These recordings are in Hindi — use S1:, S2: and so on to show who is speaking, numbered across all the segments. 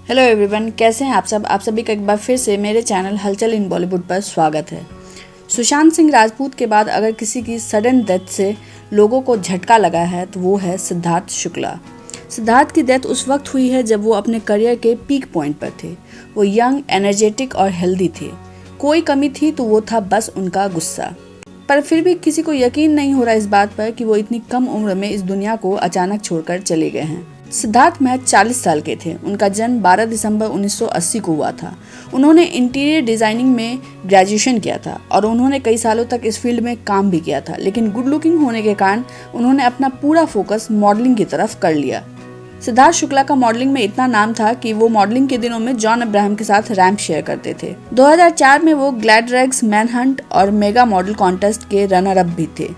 S1: हेलो एवरीवन, कैसे हैं आप सब। आप सभी का एक बार फिर से मेरे चैनल हलचल इन बॉलीवुड पर स्वागत है। सुशांत सिंह राजपूत के बाद अगर किसी की सडन डेथ से लोगों को झटका लगा है तो वो है सिद्धार्थ शुक्ला। सिद्धार्थ की डेथ उस वक्त हुई है जब वो अपने करियर के पीक पॉइंट पर थे। वो यंग, एनर्जेटिक और हेल्दी थे। कोई कमी थी तो वो था बस उनका गुस्सा। पर फिर भी किसी को यकीन नहीं हो रहा इस बात पर कि वो इतनी कम उम्र में इस दुनिया को अचानक छोड़कर चले गए हैं। सिद्धार्थ महज 40 साल के थे। उनका जन्म 12 दिसंबर 1980 को हुआ था। उन्होंने इंटीरियर डिजाइनिंग में ग्रेजुएशन किया था और उन्होंने कई सालों तक इस फील्ड में काम भी किया था, लेकिन गुड लुकिंग होने के कारण उन्होंने अपना पूरा फोकस मॉडलिंग की तरफ कर लिया। सिद्धार्थ शुक्ला का मॉडलिंग में इतना नाम था कि वो मॉडलिंग के दिनों में जॉन अब्राहम के साथ रैंप शेयर करते थे। 2004 में वो ग्लैडरेग्स, मैनहंट और मेगा मॉडल कॉन्टेस्ट के रनर अप भी थे।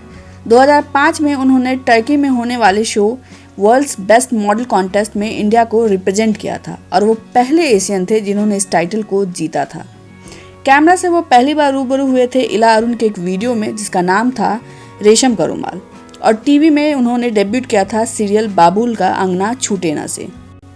S1: 2005 में उन्होंने टर्की में होने वाले show World's Best Model contest में इंडिया को रिप्रेजेंट किया था और वो पहले एशियन थे जिन्होंने इस टाइटल को जीता था। कैमरा से वो पहली बार रूबरू हुए थे इला अरुण के एक वीडियो में जिसका नाम था रेशम का रुमाल, और टीवी में उन्होंने डेब्यूट किया था सीरियल बाबुल का अंगना छूटे ना से।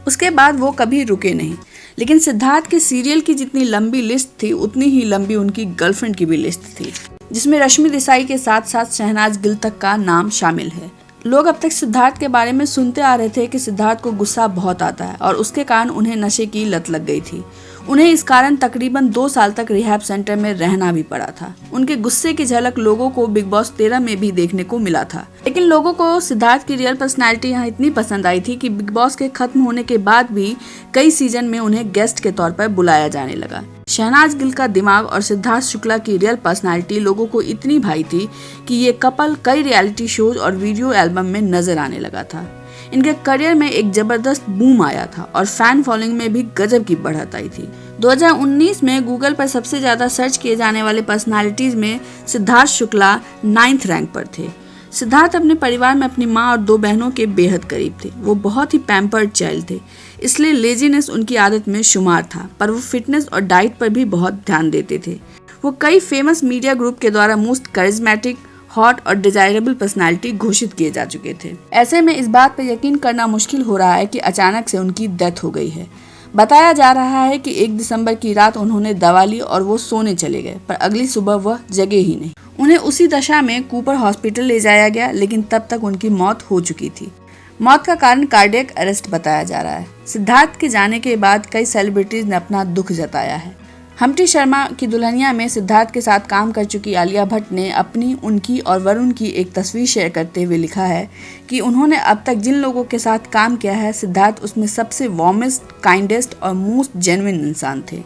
S1: उसके बाद वो कभी रुके नहीं, लेकिन सिद्धार्थ के सीरियल की जितनी लंबी लिस्ट थी उतनी ही लंबी उनकी गर्लफ्रेंड की भी लिस्ट थी, जिसमें रश्मि देसाई के साथ साथ शहनाज गिल तक का नाम शामिल है। लोग अब तक सिद्धार्थ के बारे में सुनते आ रहे थे कि सिद्धार्थ को गुस्सा बहुत आता है और उसके कारण उन्हें नशे की लत लग गई थी। उन्हें इस कारण तकरीबन 2 साल तक रिहैब सेंटर में रहना भी पड़ा था। उनके गुस्से की झलक लोगों को बिग बॉस 13 में भी देखने को मिला था, लेकिन लोगों को सिद्धार्थ की रियल पर्सनैलिटी यहाँ इतनी पसंद आई थी कि बिग बॉस के खत्म होने के बाद भी कई सीजन में उन्हें गेस्ट के तौर पर बुलाया जाने लगा। शहनाज गिल का दिमाग और सिद्धार्थ शुक्ला की रियल पर्सनालिटी लोगों को इतनी भाई थी कि ये कपल कई रियलिटी शोज और वीडियो एल्बम में नजर आने लगा था। इनके करियर में एक जबरदस्त बूम आया था और फैन फॉलोइंग में भी गजब की बढ़त आई थी। 2019 में गूगल पर सबसे ज्यादा सर्च किए जाने वाले पर्सनालिटीज में सिद्धार्थ शुक्ला 9th रैंक पर थे। सिद्धार्थ अपने परिवार में अपनी माँ और 2 बहनों के बेहद करीब थे। वो बहुत ही पैम्पर्ड चाइल्ड थे, इसलिए लेजीनेस उनकी आदत में शुमार था, पर वो फिटनेस और डाइट पर भी बहुत ध्यान देते थे। वो कई फेमस मीडिया ग्रुप के द्वारा मोस्ट करिज्मेटिक, हॉट और डिजायरेबल पर्सनालिटी घोषित किए जा चुके थे। ऐसे में इस बात पर यकीन करना मुश्किल हो रहा है कि अचानक से उनकी डेथ हो गई है। बताया जा रहा है कि 1 दिसंबर की रात उन्होंने दवा ली और वो सोने चले गए, पर अगली सुबह वह जगे ही नहीं। उन्हें उसी दशा में कूपर हॉस्पिटल ले जाया गया, लेकिन तब तक उनकी मौत हो चुकी थी। मौत का कारण कार्डियक अरेस्ट बताया जा रहा है। सिद्धार्थ के जाने के बाद कई सेलिब्रिटीज ने अपना दुख जताया है। हम्प्टी शर्मा की दुल्हनिया में सिद्धार्थ के साथ काम कर चुकी आलिया भट्ट ने अपनी, उनकी और वरुण की एक तस्वीर शेयर करते हुए लिखा है कि उन्होंने अब तक जिन लोगों के साथ काम किया है, सिद्धार्थ उसमें सबसे वार्मेस्ट, काइंडेस्ट और मोस्ट जेन्युइन इंसान थे।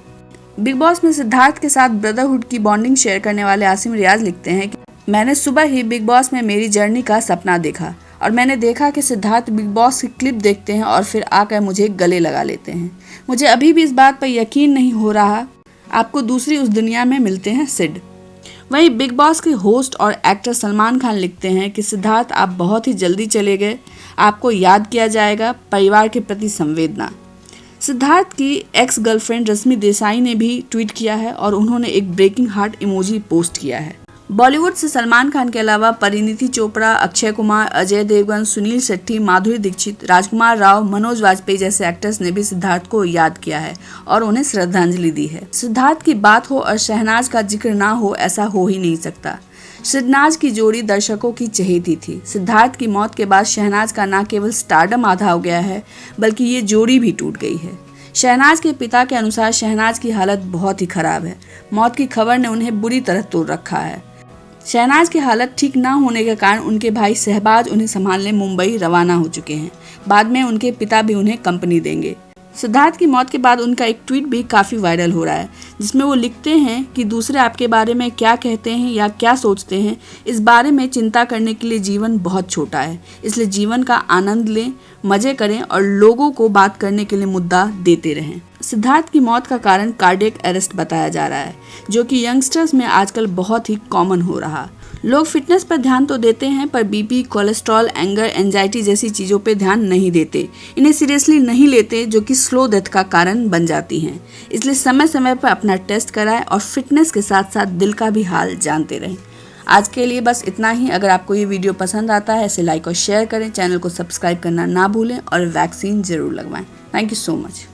S1: बिग बॉस में सिद्धार्थ के साथ ब्रदरहुड की बॉन्डिंग शेयर करने वाले आसिम रियाज लिखते हैं कि मैंने सुबह ही बिग बॉस में मेरी जर्नी का सपना देखा और मैंने देखा कि सिद्धार्थ बिग बॉस की क्लिप देखते हैं और फिर आकर मुझे गले लगा लेते हैं। मुझे अभी भी इस बात पर यकीन नहीं हो रहा। आपको दूसरी उस दुनिया में मिलते हैं सिड। वहीं बिग बॉस के होस्ट और एक्टर सलमान खान लिखते हैं कि सिद्धार्थ, आप बहुत ही जल्दी चले गए, आपको याद किया जाएगा, परिवार के प्रति संवेदना। सिद्धार्थ की एक्स गर्लफ्रेंड रश्मि देसाई ने भी ट्वीट किया है और उन्होंने एक ब्रेकिंग हार्ट इमोजी पोस्ट किया है। बॉलीवुड से सलमान खान के अलावा परिणीति चोपड़ा, अक्षय कुमार, अजय देवगन, सुनील शेट्टी, माधुरी दीक्षित, राजकुमार राव, मनोज वाजपेयी जैसे एक्टर्स ने भी सिद्धार्थ को याद किया है और उन्हें श्रद्धांजलि दी है। सिद्धार्थ की बात हो और शहनाज का जिक्र ना हो, ऐसा हो ही नहीं सकता। शहनाज की जोड़ी दर्शकों की चहेती थी। सिद्धार्थ की मौत के बाद शहनाज का न केवल स्टारडम आधा हो गया है, बल्कि ये जोड़ी भी टूट गई है। शहनाज के पिता के अनुसार शहनाज की हालत बहुत ही खराब है। मौत की खबर ने उन्हें बुरी तरह तोड़ रखा है। शहनाज की हालत ठीक ना होने के कारण उनके भाई शहबाज उन्हें संभालने मुंबई रवाना हो चुके हैं। बाद में उनके पिता भी उन्हें कंपनी देंगे। सिद्धार्थ की मौत के बाद उनका एक ट्वीट भी काफ़ी वायरल हो रहा है, जिसमें वो लिखते हैं कि दूसरे आपके बारे में क्या कहते हैं या क्या सोचते हैं, इस बारे में चिंता करने के लिए जीवन बहुत छोटा है, इसलिए जीवन का आनंद लें, मज़े करें और लोगों को बात करने के लिए मुद्दा देते रहें। सिद्धार्थ की मौत का कारण कार्डियक अरेस्ट बताया जा रहा है, जो कि यंगस्टर्स में आजकल बहुत ही कॉमन हो रहा। लोग फिटनेस पर ध्यान तो देते हैं, पर बीपी, कोलेस्ट्रॉल, एंगर, एंजाइटी जैसी चीज़ों पे ध्यान नहीं देते, इन्हें सीरियसली नहीं लेते, जो कि स्लो डेथ का कारण बन जाती हैं। इसलिए समय समय पर अपना टेस्ट कराएं और फिटनेस के साथ साथ दिल का भी हाल जानते रहें। आज के लिए बस इतना ही। अगर आपको ये वीडियो पसंद आता है इसे लाइक और शेयर करें, चैनल को सब्सक्राइब करना ना भूलें और वैक्सीन जरूर लगवाएं। Thank you so much.